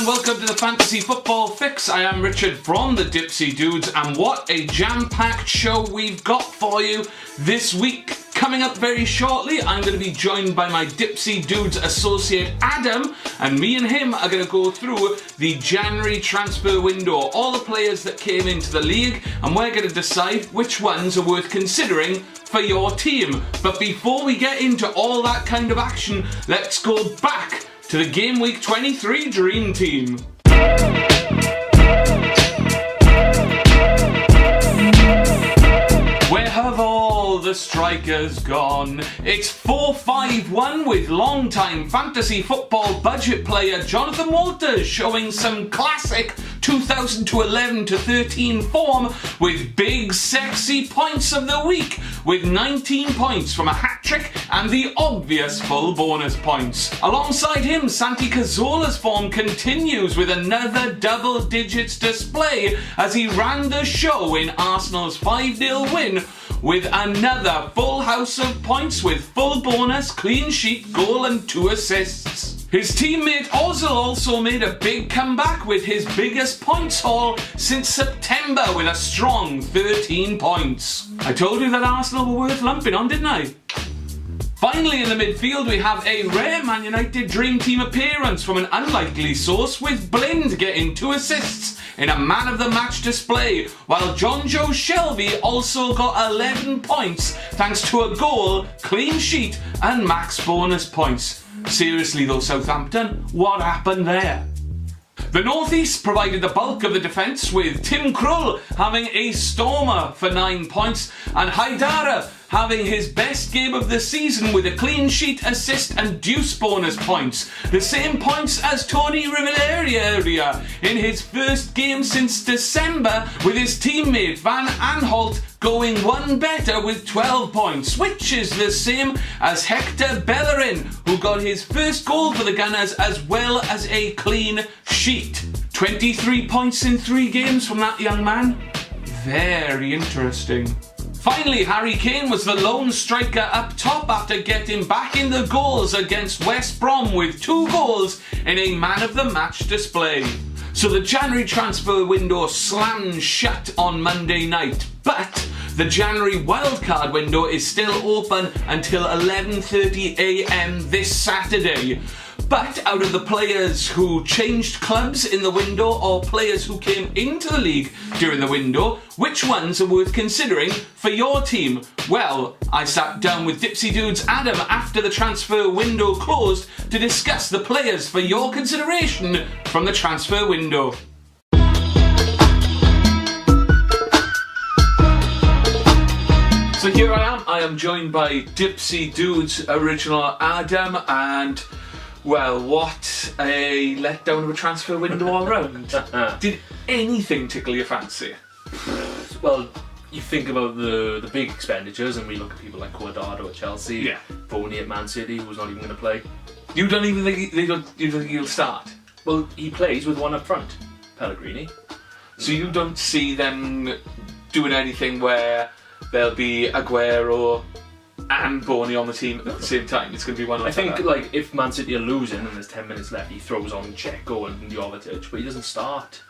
welcome to the Fantasy Football Fix. I am Richard from the Dipsy Dudes, and what a jam-packed show we've got for you this week. Coming up very shortly, I'm going to be joined by my Dipsy Dudes associate Adam, and me and him are going to go through the January transfer window, all the players that came into the league, and we're going to decide which ones are worth considering for your team. But before we get into all that kind of action, let's go back to the Gameweek 23 Dream Team. Where have all the strikers gone? It's 4-5-1 with long-time fantasy football budget player Jonathan Walters showing some classic 2011-13 form with big sexy points of the week, with 19 points from a hat-trick and the obvious full bonus points. Alongside him, Santi Cazorla's form continues with another double digits display as he ran the show in Arsenal's 5-0 win with another full house of points with full bonus, clean sheet, goal and 2 assists. His teammate Ozil also made a big comeback with his biggest points haul since September with a strong 13 points. I told you that Arsenal were worth lumping on, didn't I? Finally, in the midfield, we have a rare Man United Dream Team appearance from an unlikely source, with Blind getting 2 assists in a man-of-the-match display, while John Joe Shelby also got 11 points thanks to a goal, clean sheet and max bonus points. Seriously though, Southampton, what happened there? The North East provided the bulk of the defence, with Tim Krul having a stormer for 9 points and Haidara having his best game of the season with a clean sheet, assist and deuce bonus points. The same points as Tony Rivera in his first game since December, with his teammate Van Aanholt going one better with 12 points, which is the same as Hector Bellerin, who got his first goal for the Gunners as well as a clean sheet. 23 points in 3 games from that young man. Very interesting. Finally, Harry Kane was the lone striker up top after getting back in the goals against West Brom with 2 goals in a man-of-the-match display. So the January transfer window slammed shut on Monday night, but the January wildcard window is still open until 11:30 a.m. this Saturday. But out of the players who changed clubs in the window or players who came into the league during the window, which ones are worth considering for your team? Well, I sat down with Dipsy Dudes Adam after the transfer window closed to discuss the players for your consideration from the transfer window. So here I am joined by Dipsy Dudes original Adam, and well, what a letdown of a transfer window all round. Did anything tickle your fancy? Well, you think about the big expenditures, and we look at people like Cuadrado at Chelsea, Boney at Man City, who's not even going to play. You don't even think you think he'll start? Well, he plays with one up front, Pellegrini. So you don't see them doing anything where there'll be Aguero and Boney on the team at the same time? It's going to be one of I think like if Man City are losing and there's 10 minutes left, he throws on Checo and Jovetic, but he doesn't start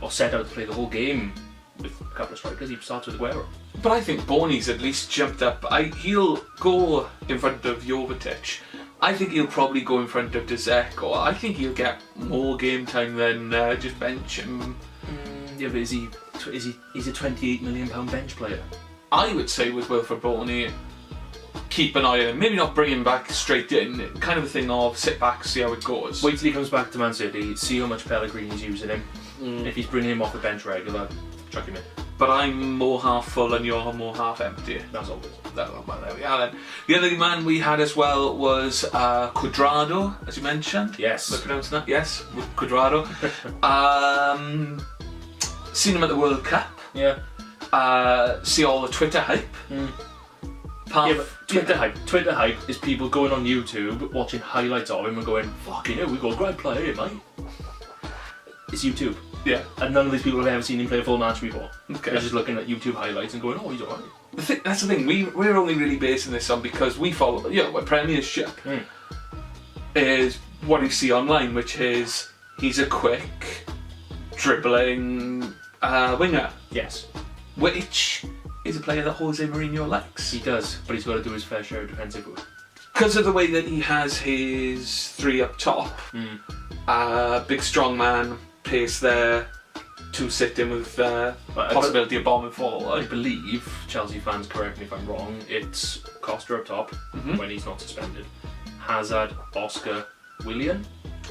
or set out to play the whole game with a couple of strikers. He starts with Aguero. But I think Boney's at least jumped up. He'll go in front of Jovetic. I think he'll probably go in front of Dzeko. I think he'll get more game time than just bench him. Yeah, but is he? He's a £28 million bench player. I would say with Wilfred Boney, keep an eye on him. Maybe not bring him back straight in. Kind of a thing of sit back, see how it goes. Wait till he comes back to Man City, see how much Pellegrini's using him. If he's bringing him off the bench regular, chuck him in. But I'm more half full and you're more half empty. That's always. Well, there we are then. The other man we had as well was Cuadrado, as you mentioned. Yes. Am I pronouncing that? Yes, Cuadrado. Seen him at the World Cup. Yeah. See all the Twitter hype. Twitter hype is people going on YouTube, watching highlights of him and going, fucking hell, we got a great player here, mate. It's YouTube. Yeah. And none of these people have ever seen him play a full match before. Okay. They're just looking at YouTube highlights and going, oh, he's alright. That's the thing, we're only really basing this on because we follow, we're Premiership is what you see online, which is he's a quick, dribbling winger. Yes. Which is a player that Jose Mourinho likes. He does, but he's got to do his fair share of defensive work. Because of the way that he has his three up top. Big strong man, pace there, two sitting with possibility of bombing forward. I believe, Chelsea fans correct me if I'm wrong, it's Costa up top when he's not suspended. Hazard, Oscar, Willian.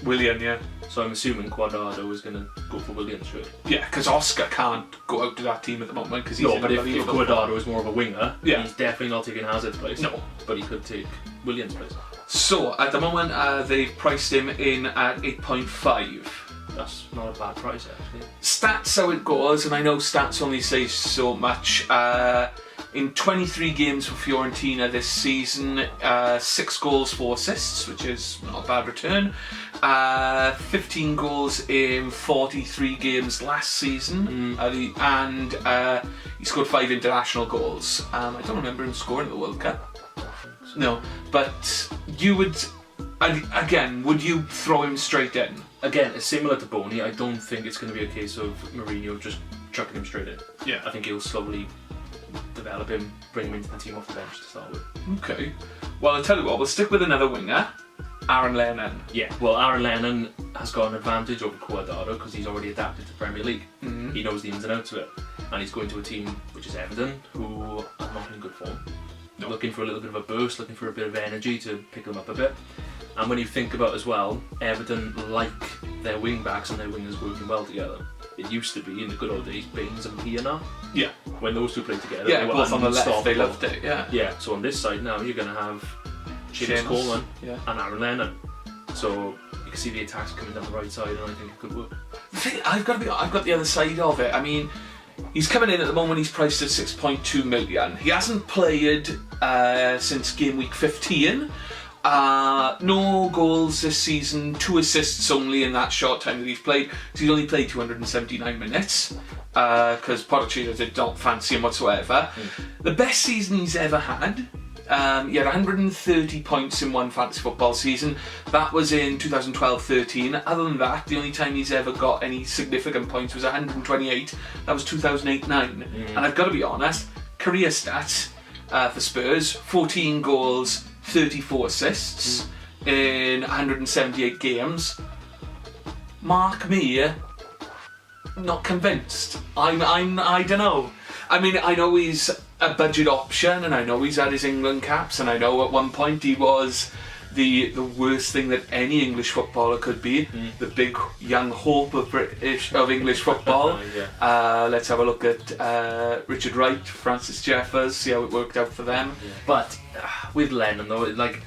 Yeah. So I'm assuming Cuadrado is going to go for Willian's shirt. Yeah, because Oscar can't go out to that team at the moment because he's No, but if Cuadrado is more of a winger, yeah, he's definitely not taking Hazard's place. No. But he could take Willian's place. So, at the moment, they've priced him in at 8.5. That's not a bad price, actually. Stats how it goes, and I know stats only say so much. In 23 games for Fiorentina this season, 6 goals, 4 assists, which is not a bad return. 15 goals in 43 games last season, and he scored 5 international goals. I don't remember him scoring at the World Cup. No, but you would, again, would you throw him straight in? Again, it's similar to Boney. I don't think it's going to be a case of Mourinho just chucking him straight in. Yeah. I think he'll slowly develop him, bring him into the team off the bench to start with. Okay. Well, I'll tell you what, we'll stick with another winger, Aaron Lennon. Yeah, well, Aaron Lennon has got an advantage over Cuadrado because he's already adapted to Premier League. He knows the ins and outs of it. And he's going to a team which is Everton, who are not in good form. No. Looking for a little bit of a burst, looking for a bit of energy to pick them up a bit. And when you think about as well, Everton like their wing backs and their wingers working well together. It used to be in the good old days, Baines and Pienaar. Yeah. When those two played together, yeah, they were both on the left, they loved it. Yeah. Yeah. So on this side now, you're going to have James Coleman and Aaron Lennon. So you can see the attacks coming down the right side, and I think it could work. The thing, I've got the other side of it. I mean, he's coming in at the moment. He's priced at 6.2 million. He hasn't played since game week 15. No goals this season, 2 assists only in that short time that he's played. So he's only played 279 minutes because Pochettino did not fancy him whatsoever. The best season he's ever had. He had 130 points in one fantasy football season. That was in 2012-13. Other than that, the only time he's ever got any significant points was 128. That was 2008-9. And I've got to be honest, career stats for Spurs: 14 goals, 34 assists in 178 games. Mark me, not convinced. I don't know. I mean, I know he's a budget option, and I know he's had his England caps, and I know at one point he was the worst thing that any English footballer could be, the big young hope of English football. Let's have a look at Richard Wright, Francis Jeffers, see how it worked out for them. But with Lennon though, like,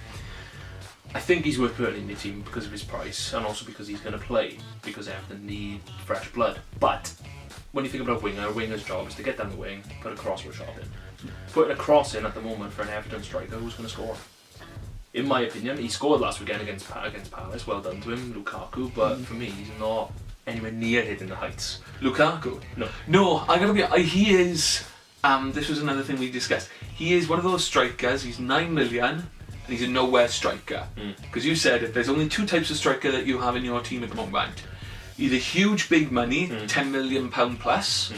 I think he's worth putting in the team because of his price, and also because he's going to play, because Everton need fresh blood. But when you think about a winger's job is to get down the wing, put a cross or a shot in. Putting a cross in at the moment for an Everton striker, who's going to score? In my opinion, he scored last weekend against Palace, well done to him, Lukaku, but for me, he's not anywhere near hitting the heights. Lukaku? No, I gotta be. He is. This was another thing we discussed. He is one of those strikers. He's 9 million, and he's a nowhere striker. Because you said it. There's only 2 types of striker that you have in your team at the moment: either huge, big money, £10 million plus,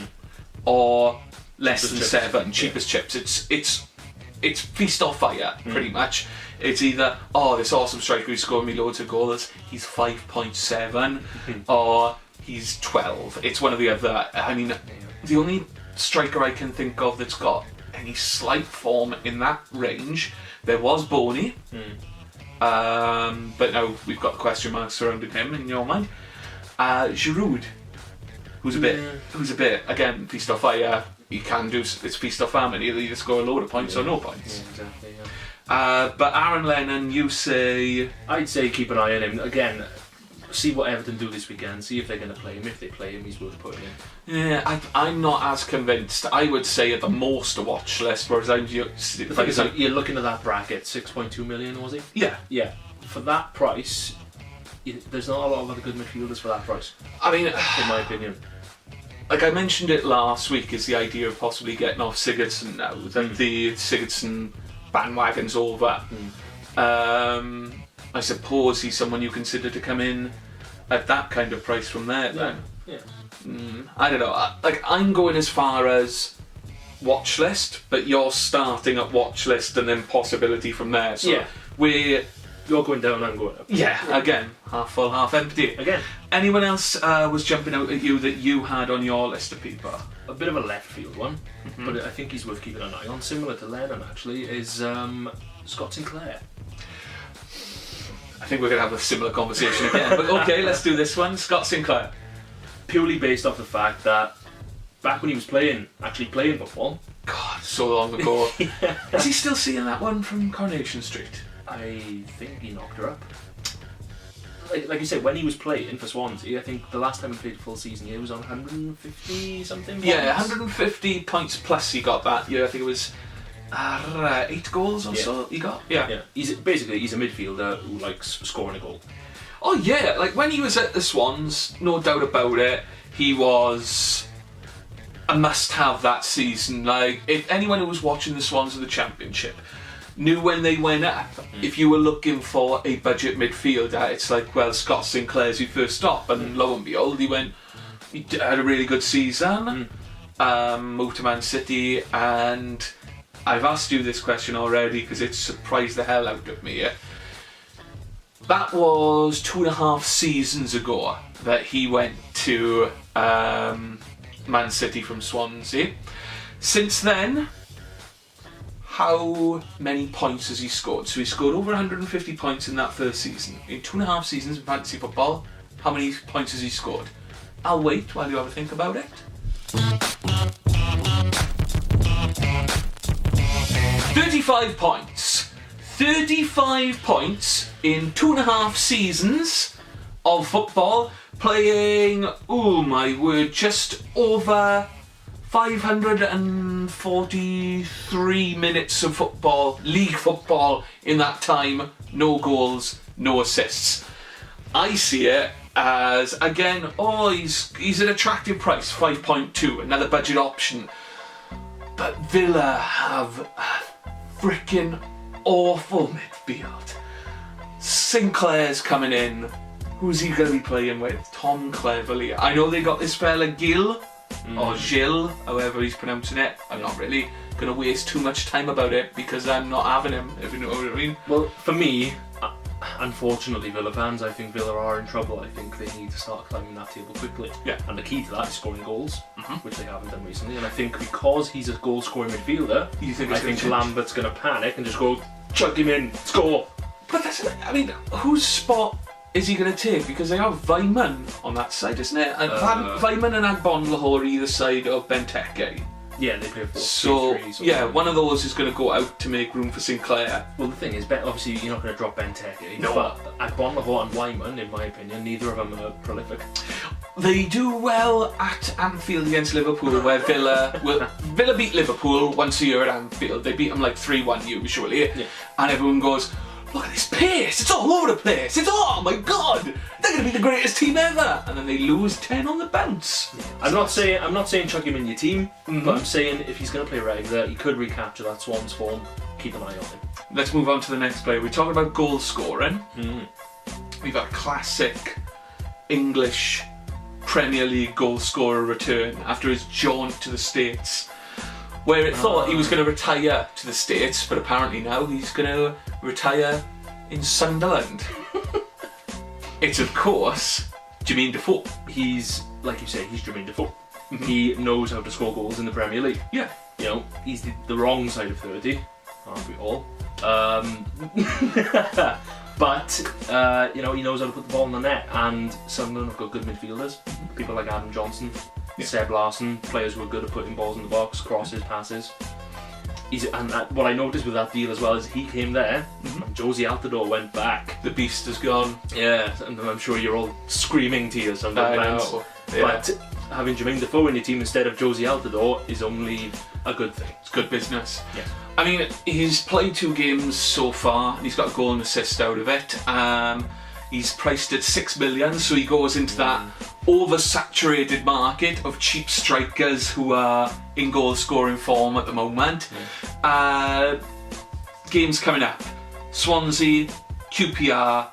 or less than chips. 7, cheapest chips. It's feast or fire, pretty much. It's either, this awesome striker who scored me loads of goals, he's 5.7, or he's 12. It's one or the other. I mean, the only striker I can think of that's got any slight form in that range, there was Boney, but now we've got question marks surrounding him in your mind. Giroud, who's a bit, again, feast or fire. He can do, it's feast or famine. He'll either score a load of points or no points. Yeah, exactly, yeah. But Aaron Lennon, you say? I'd say keep an eye on him. Again, see what Everton do this weekend, see if they're going to play him. If they play him, he's worth putting in. Yeah, I'm not as convinced. I would say at the most a watch list, whereas the thing is, you're looking at that bracket, 6.2 million, was he? Yeah. Yeah. For that price, there's not a lot of other good midfielders for that price. I mean, in my opinion. Like I mentioned it last week, is the idea of possibly getting off Sigurdsson now, that the Sigurdsson bandwagon's over. I suppose he's someone you consider to come in at that kind of price from there then. Yeah. I don't know. I'm going as far as watch list, but you're starting at watch list and then possibility from there. So Yeah. You're going down, I'm going up. Yeah, again, half full, half empty. Again. Anyone else was jumping out at you that you had on your list of people? A bit of a left field one, but I think he's worth keeping an eye on. Similar to Lennon, actually, is Scott Sinclair. I think we're going to have a similar conversation again. But okay, let's do this one. Scott Sinclair. Purely based off the fact that back when he was actually playing football. God, so long ago. Is he still seeing that one from Coronation Street? I think he knocked her up. Like you said, when he was playing for Swansea, I think the last time he played a full season here was on 150 something points. Yeah, 150 points plus he got that year. I think it was 8 goals or so he got. Yeah. He's a midfielder who likes scoring a goal. Oh yeah, like when he was at the Swans, no doubt about it, he was a must-have that season. Like, if anyone who was watching the Swans of the Championship knew when they went up, if you were looking for a budget midfielder, it's like, well, Scott Sinclair's your first stop, and lo and behold, he had a really good season, moved to Man City, and I've asked you this question already because it surprised the hell out of me. That was 2.5 seasons ago that he went to Man City from Swansea. Since then, how many points has he scored? So he scored over 150 points in that first season. In 2.5 seasons in fantasy football, how many points has he scored? I'll wait while you have a think about it. 35 points. 35 points in 2.5 seasons of football, playing, oh my word, just over 543 minutes of football, league football in that time. No goals, no assists. I see it as, again, he's an attractive price, 5.2, another budget option. But Villa have a freaking awful midfield. Sinclair's coming in. Who's he going to be playing with? Tom Cleverley. I know they got this fella Gil, or Gilles, however he's pronouncing it. I'm not really going to waste too much time about it because I'm not having him, if you know what I mean. Well, for me, unfortunately, Villa fans, I think Villa are in trouble. I think they need to start climbing that table quickly. Yeah. And the key to that is scoring goals, which they haven't done recently. And I think because he's a goal-scoring midfielder, I think Lambert's going to panic and just go, chuck him in, score. But that's, I mean, whose spot is he going to take? Because they have Weimann on that side, isn't it? And Weimann and Agbon Lahore either side of Benteke. Yeah, they play 4-3-3. So, yeah, one of those is going to go out to make room for Sinclair. Well, the thing is, obviously you're not going to drop Benteke. No. But Agbon Lahore and Weimann, in my opinion, neither of them are prolific. They do well at Anfield against Liverpool, where Villa beat Liverpool once a year at Anfield. They beat them like 3-1 usually, and everyone goes, look at this pace, it's all over the place, oh my god, they're going to be the greatest team ever, and then they lose 10 on the bounce. I'm not saying chuck him in your team, but I'm saying if he's going to play regular, he could recapture that Swans form. Keep an eye on him. Let's move on to the next player. We're talking about goal scoring. We've got a classic English Premier League goal scorer return after his jaunt to the States, where it thought he was going to retire to the States, but apparently now he's going to retire in Sunderland. It's, of course, Jermaine Defoe. He's, like you say, he's Jermaine Defoe. He knows how to score goals in the Premier League. Yeah. You know, he's the wrong side of 30, aren't we all? But, you know, he knows how to put the ball in the net, and Sunderland have got good midfielders. People like Adam Johnson, Seb Larson, players who are good at putting balls in the box, crosses, passes. What I noticed with that deal as well is he came there, and Josie Altidore went back. The beast has gone. Yeah, and I'm sure you're all screaming tears sometimes. Yeah. But having Jermaine Defoe in your team instead of Josie Altidore is only a good thing. It's good business. Yeah. I mean, he's played 2 games so far, and he's got a goal and assist out of it. He's priced at 6 million, so he goes into that oversaturated market of cheap strikers who are in goal scoring form at the moment. Games coming up: Swansea, QPR,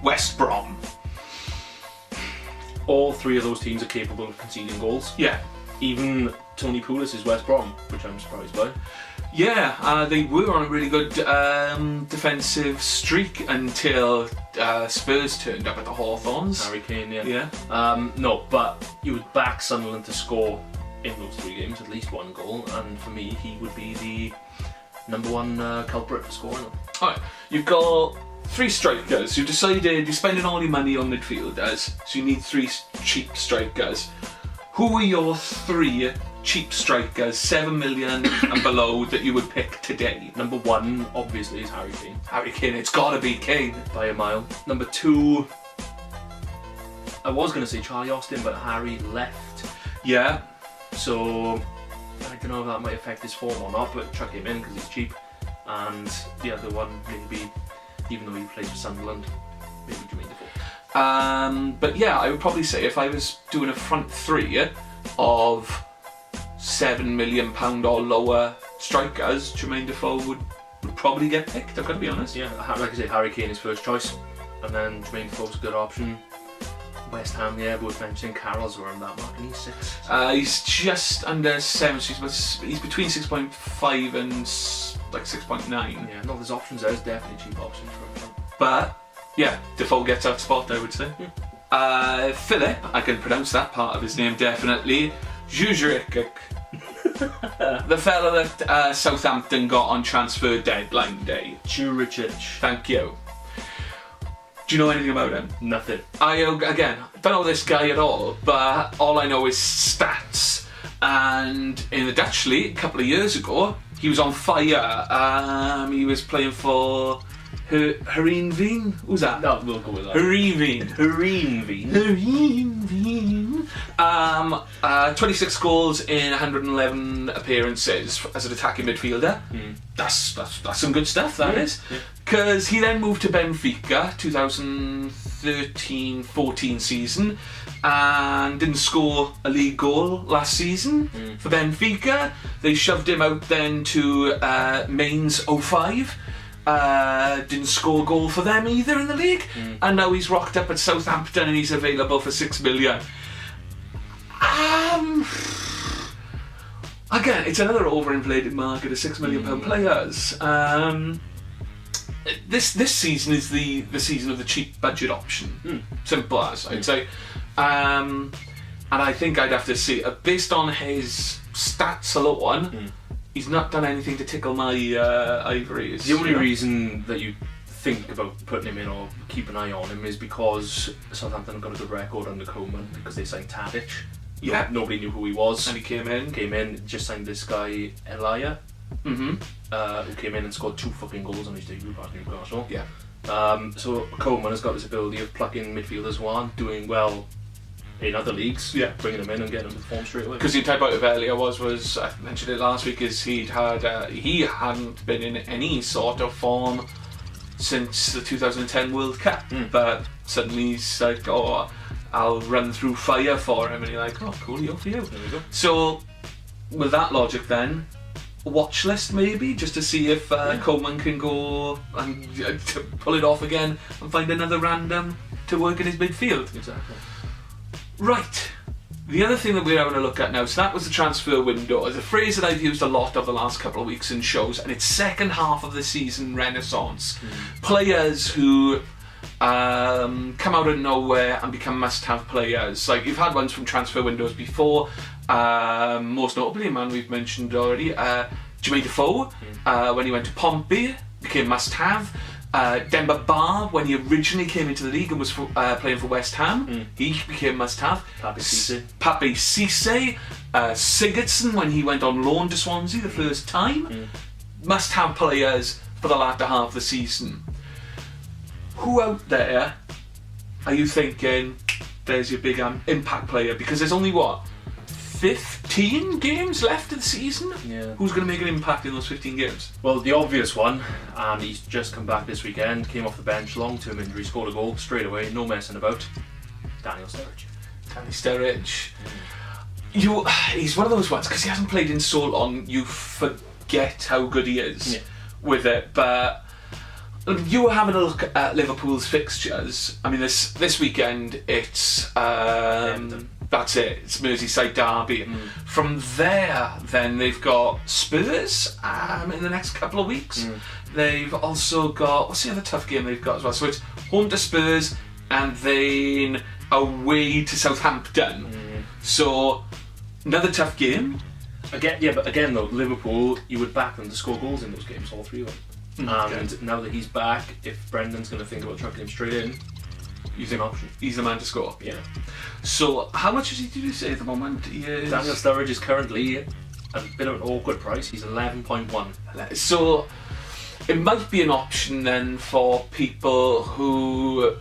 West Brom. all three of those teams are capable of conceding goals. Yeah. Even Tony Pulis' West Brom, which I'm surprised by. Yeah, they were on a really good defensive streak until Spurs turned up at the Hawthorns. Harry Kane, yeah. Yeah. No, but you would back Sunderland to score in those 3 games at least 1 goal, and for me, he would be the number 1 culprit for scoring them. Alright, you've got 3 strikers. You've decided you're spending all your money on midfielders, so you need 3 cheap strikers. Who are your 3 cheap strikers, 7 million and below, that you would pick today? Number 1, obviously, is Harry Kane. Harry Kane, it's gotta be Kane. By a mile. Number 2, I was going to say Charlie Austin, but Harry left. Yeah. So, I don't know if that might affect his form or not, but chuck him in because he's cheap. And the other one, maybe, even though he plays for Sunderland, maybe Jermaine Defoe. But yeah, I would probably say if I was doing a front 3 of £7 million or lower strikers, Jermaine Defoe would probably get picked, I've got to be honest. Yeah, like I say, Harry Kane is first choice, and then Jermaine Defoe's a good option. West Ham, yeah, worth mentioning. Carroll's around that mark, and he's 6. He's just under 7, so he's between 6.5 and like 6.9. Yeah, no, there's options there. There's definitely cheap options for him. But yeah, Defoe gets out spot, I would say. Philip, I can pronounce that part of his name definitely. Juricic. The fella that Southampton got on transfer deadline day. Juricic. Thank you. Do you know anything about him? Nothing. I don't know this guy at all, but all I know is stats. And in the Dutch league, a couple of years ago, he was on fire. He was playing for Heerenveen. Who's that? No, we'll go with that. Heerenveen. 26 goals in 111 appearances as an attacking midfielder. That's some good stuff, that is. Because he then moved to Benfica 2013-14 season and didn't score a league goal last season for Benfica. They shoved him out then to Mainz 05. Didn't score a goal for them either in the league, and now he's rocked up at Southampton and he's available for 6 million. Again, it's another overinflated market of £6 million players. This season is the season of the cheap budget option. Simple as, I'd say. And I think I'd have to see, based on his stats alone, he's not done anything to tickle my ivories. The only reason that you think about putting him in or keep an eye on him is because Southampton have got a good record under Koeman because they signed Tadic. Yeah. Nobody knew who he was. And he came in, just signed this guy, Elia, who came in and scored 2 fucking goals on his debut at Newcastle. Yeah. So Koeman has got this ability of plucking midfielders who aren't doing well in other leagues, bringing them in and getting them to perform straight away. Because the type out of Elia was I mentioned it last week, is he hadn't been in any sort of form since the 2010 World Cup, but suddenly he's like, oh, I'll run through fire for him, and you're like, oh, cool, you're for you. There we go. So with that logic then, a watch list maybe, just to see if Koeman can go and to pull it off again and find another random to work in his midfield. Exactly. Right, the other thing that we're having a look at now, so that was the transfer window. It's a phrase that I've used a lot over the last couple of weeks in shows, and it's second half of the season renaissance. Players who come out of nowhere and become must-have players. Like, you've had ones from transfer windows before, most notably a man we've mentioned already, Jermaine Defoe, when he went to Pompey, became must-have. Demba Ba, when he originally came into the league and was playing for West Ham, he became must-have. Pape Cisse, Sigurdsson, when he went on loan to Swansea the first time, must-have players for the latter half of the season. Who out there are you thinking there's your big impact player? Because there's only 15 games left of the season? Yeah. Who's going to make an impact in those 15 games? Well, the obvious one, and he's just come back this weekend, came off the bench, long-term injury, scored a goal straight away, no messing about. Daniel Sturridge. He's one of those ones, because he hasn't played in so long, you forget how good he is with it. But You were having a look at Liverpool's fixtures. I mean, this weekend it's that's it. It's Merseyside derby. From there, then they've got Spurs in the next couple of weeks. They've also got, what's the other tough game they've got as well? So it's home to Spurs and then away to Southampton. So another tough game. But again though, Liverpool, you would back them to score goals in those games, all three of them. And now that he's back, if Brendan's going to think about chucking him straight in, he's an option. He's the man to score. Yeah. So how much is he, did you say, at the moment? Daniel Sturridge is currently a bit of an awkward price. He's 11.1. So it might be an option then for people who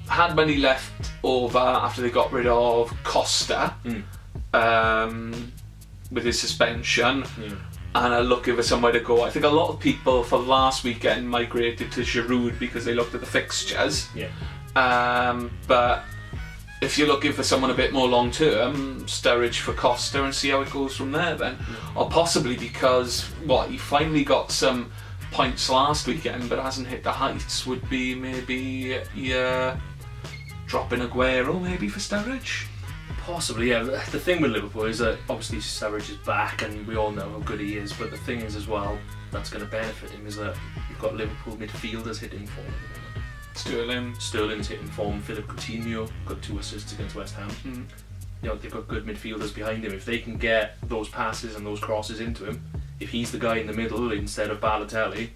had money left over after they got rid of Costa with his suspension. And are looking for somewhere to go. I think a lot of people for last weekend migrated to Giroud because they looked at the fixtures. But if you're looking for someone a bit more long term, Sturridge for Costa and see how it goes from there then. Or possibly because he finally got some points last weekend but hasn't hit the heights, would be maybe dropping Aguero maybe for Sturridge. Possibly, yeah. The thing with Liverpool is that obviously Sturridge is back and we all know how good he is, but the thing is as well that's going to benefit him is that you've got Liverpool midfielders hitting form at the moment. Sterling's hitting form, Philip Coutinho got 2 assists against West Ham. They've got good midfielders behind him. If they can get those passes and those crosses into him, if he's the guy in the middle instead of Balotelli,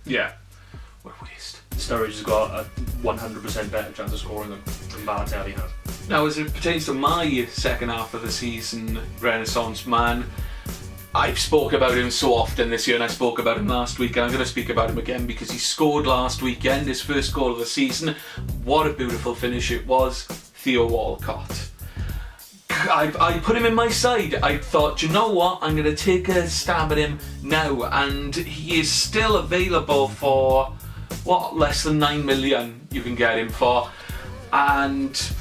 what a waste. Sturridge has got a 100% better chance of scoring them than Balotelli has. Now, as it pertains to my second half of the season Renaissance man, I've spoke about him so often this year, and I spoke about him last week, and I'm going to speak about him again because he scored last weekend, his first goal of the season. What a beautiful finish it was. Theo Walcott. I put him in my side. I thought, you know what, I'm going to take a stab at him now, and he is still available for less than 9 million you can get him for, and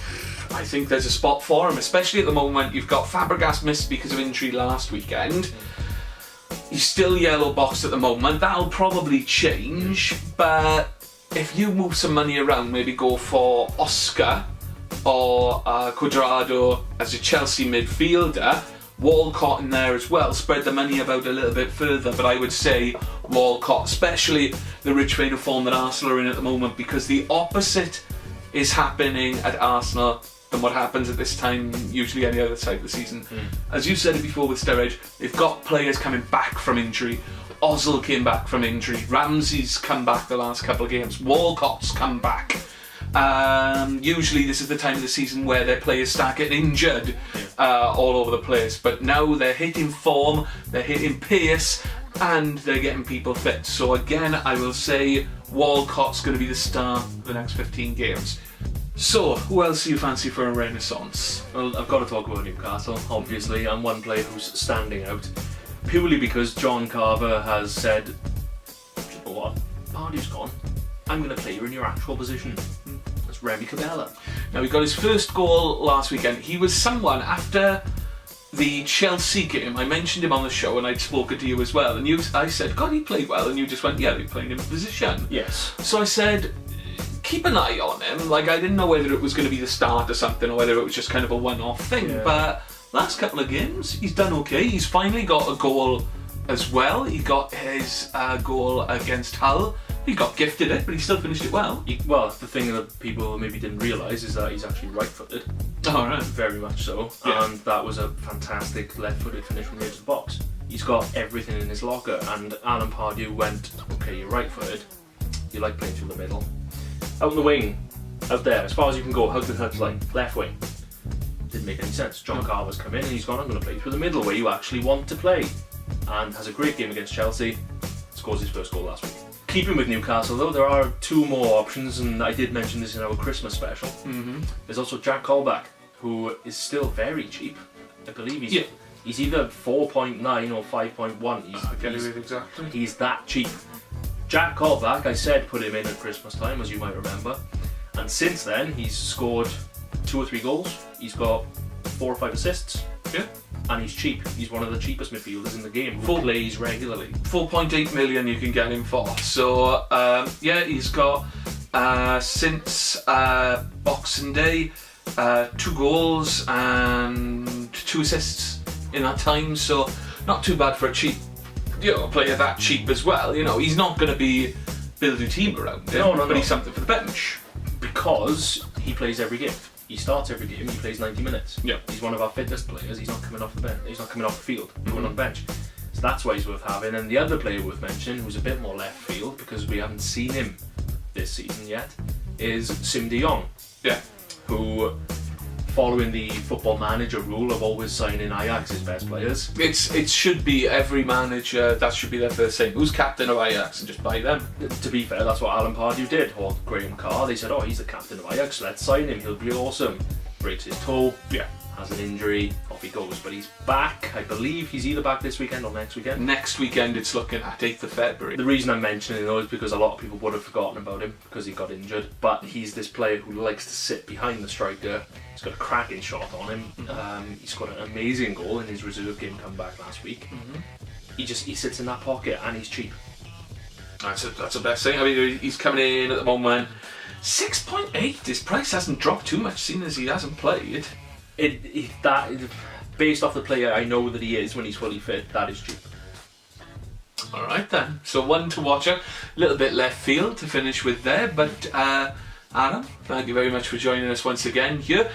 I think there's a spot for him, especially at the moment. You've got Fabregas missed because of injury last weekend. He's still yellow boxed at the moment. That'll probably change, but if you move some money around, maybe go for Oscar or Cuadrado as a Chelsea midfielder, Walcott in there as well, spread the money about a little bit further, but I would say Walcott, especially the rich vein of form that Arsenal are in at the moment, because the opposite is happening at Arsenal than what happens at this time usually any other side of the season. As you said it before with Sturridge, they've got players coming back from injury. Ozil came back from injury, Ramsey's come back the last couple of games, Walcott's come back. Usually this is the time of the season where their players start getting injured all over the place, but now they're hitting form, they're hitting pace, and they're getting people fit. So again, I will say Walcott's going to be the star of the next 15 games. So, who else do you fancy for a renaissance? Well, I've got to talk about Newcastle, obviously, and one player who's standing out, purely because John Carver has said, you know what, Pardew's gone, I'm going to play you in your actual position. That's Remy Cabella. Now, he got his first goal last weekend. He was someone, after the Chelsea game, I mentioned him on the show and I'd spoken to you as well, and I said, God, he played well, and you just went, yeah, they're playing him in position. Yes. So I said, keep an eye on him. Like, I didn't know whether it was going to be the start or something, or whether it was just kind of a one-off thing, but last couple of games, he's done okay. He's finally got a goal as well. He got his goal against Hull. He got gifted it, but he still finished it well. Well, the thing that people maybe didn't realise is that he's actually right-footed. Oh, right. Very much so. Yeah. And that was a fantastic left-footed finish from the edge of the box. He's got everything in his locker, and Alan Pardew went, okay, you're right-footed, you like playing through the middle. Out in the wing, out there, as far as you can go, hug the touch line, left wing. Didn't make any sense. John Carver's come in and he's gone, I'm going to play through the middle where you actually want to play. And has a great game against Chelsea, scores his first goal last week. Keeping with Newcastle though, there are two more options, and I did mention this in our Christmas special. There's also Jack Colback, who is still very cheap. I believe he's either 4.9 or 5.1. Exactly. He's that cheap. Jack Colback, I said put him in at Christmas time, as you might remember, and since then he's scored 2 or 3 goals. He's got 4 or 5 assists. Yeah. and he's cheap. He's one of the cheapest midfielders in the game who plays regularly. 4.8 million you can get him for. So yeah, he's got since Boxing Day 2 goals and 2 assists in that time. So not too bad for a cheap, player that cheap as well. He's not going to be build a team around him, but he's something for the bench because he plays every game. He starts every game. He plays 90 minutes. Yeah, he's one of our fittest players. He's not coming off the bench. He's not coming off the field. Coming on the bench. So that's why he's worth having. And the other player worth mentioning, who's a bit more left field because we haven't seen him this season yet, is Sim de Jong. Yeah, who, following the Football Manager rule of always signing Ajax's best players. It should be every manager, that should be their first thing. Who's captain of Ajax, and just buy them. To be fair, that's what Alan Pardew did, or Graham Carr. They said, he's the captain of Ajax, let's sign him, he'll be awesome. Breaks his toe, has an injury, off he goes. But he's back, I believe he's either back this weekend or next weekend. Next weekend it's looking at 8th of February. The reason I'm mentioning it though is because a lot of people would have forgotten about him because he got injured. But he's this player who likes to sit behind the striker. He's got a cracking shot on him. He's got an amazing goal in his reserve game comeback last week. He sits in that pocket and he's cheap. That's the best thing. I mean, he's coming in at the moment 6.8. His price hasn't dropped too much, seeing as he hasn't played. Based off the player I know that he is when he's fully fit, that is cheap. Alright then, so one to watch out. A little bit left field to finish with there, but Adam, thank you very much for joining us once again here.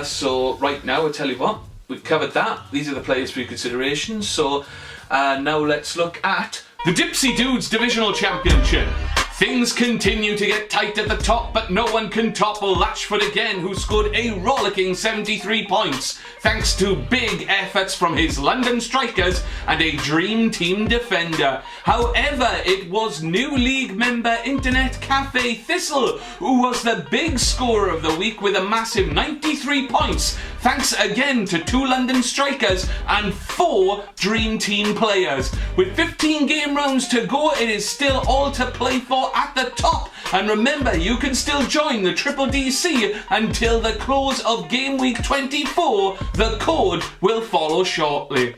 So right now, I'll tell you what, we've covered that. These are the players for your consideration. So now let's look at the Dipsy Dudes Divisional Championship. Things continue to get tight at the top, but no one can topple Lashford again, who scored a rollicking 73 points, thanks to big efforts from his London strikers and a dream team defender. However, it was new league member Internet Cafe Thistle who was the big scorer of the week with a massive 93 points, thanks again to 2 London strikers and 4 dream team players. With 15 game rounds to go, it is still all to play for at the top, and remember, you can still join the Triple DC until the close of Game Week 24. The code will follow shortly.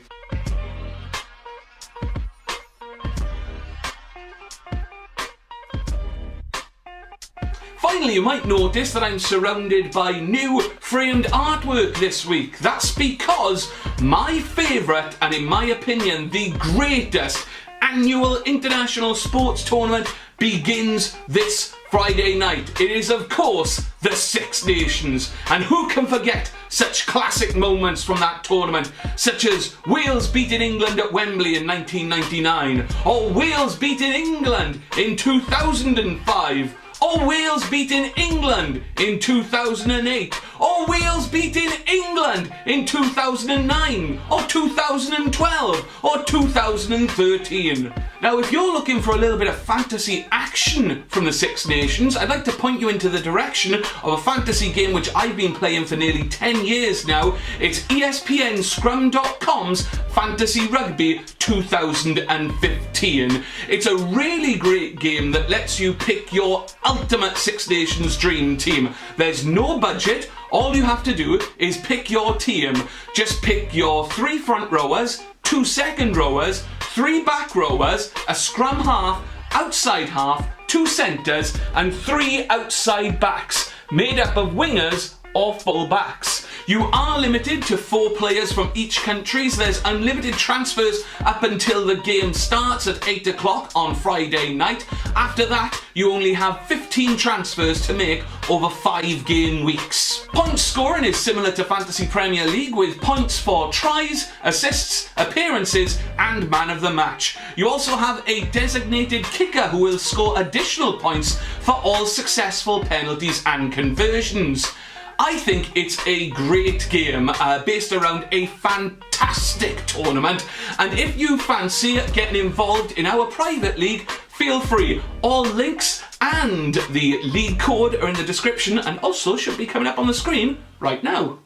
Finally, you might notice that I'm surrounded by new framed artwork this week. That's because my favourite, and in my opinion the greatest, annual international sports tournament begins this Friday night. It is, of course, the Six Nations. And who can forget such classic moments from that tournament, such as Wales beating England at Wembley in 1999, or Wales beating England in 2005, or Wales beating England in 2008, or Wales beating England in 2009, or 2012, or 2013. Now, if you're looking for a little bit of fantasy action from the Six Nations, I'd like to point you into the direction of a fantasy game which I've been playing for nearly 10 years now. It's ESPN Scrum.com's Fantasy Rugby 2015. It's a really great game that lets you pick your ultimate Six Nations dream team. There's no budget. All you have to do is pick your team. Just pick your 3 front rowers, 2 second rowers, 3 back rowers, a scrum half, outside half, 2 centres and 3 outside backs, made up of wingers or full backs. You are limited to 4 players from each country, so there's unlimited transfers up until the game starts at 8 o'clock on Friday night. After that, you only have 15 transfers to make over 5 game weeks. Point scoring is similar to Fantasy Premier League, with points for tries, assists, appearances and man of the match. You also have a designated kicker who will score additional points for all successful penalties and conversions. I think it's a great game based around a fantastic tournament, and if you fancy getting involved in our private league, feel free. All links and the league code are in the description and also should be coming up on the screen right now.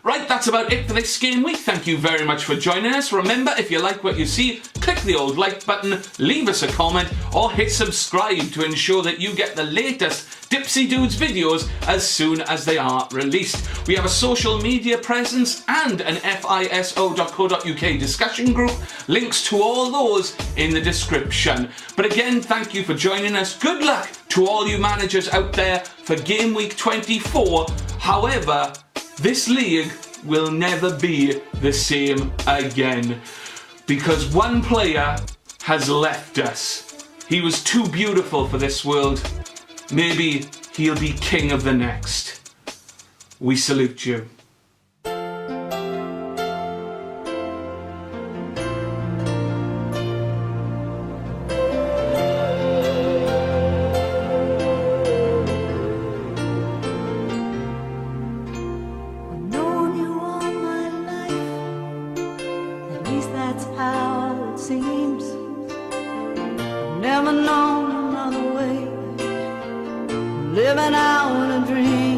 Right, that's about it for this game week. Thank you very much for joining us. Remember, if you like what you see, click the old like button, leave us a comment or hit subscribe to ensure that you get the latest Dipsy Dudes videos as soon as they are released. We have a social media presence and an fiso.co.uk discussion group. Links to all those in the description. But again, thank you for joining us. Good luck to all you managers out there for Game Week 24. However, this league will never be the same again because one player has left us. He was too beautiful for this world. Maybe he'll be king of the next. We salute you. That's how it seems. Never known another way. Living out in a dream.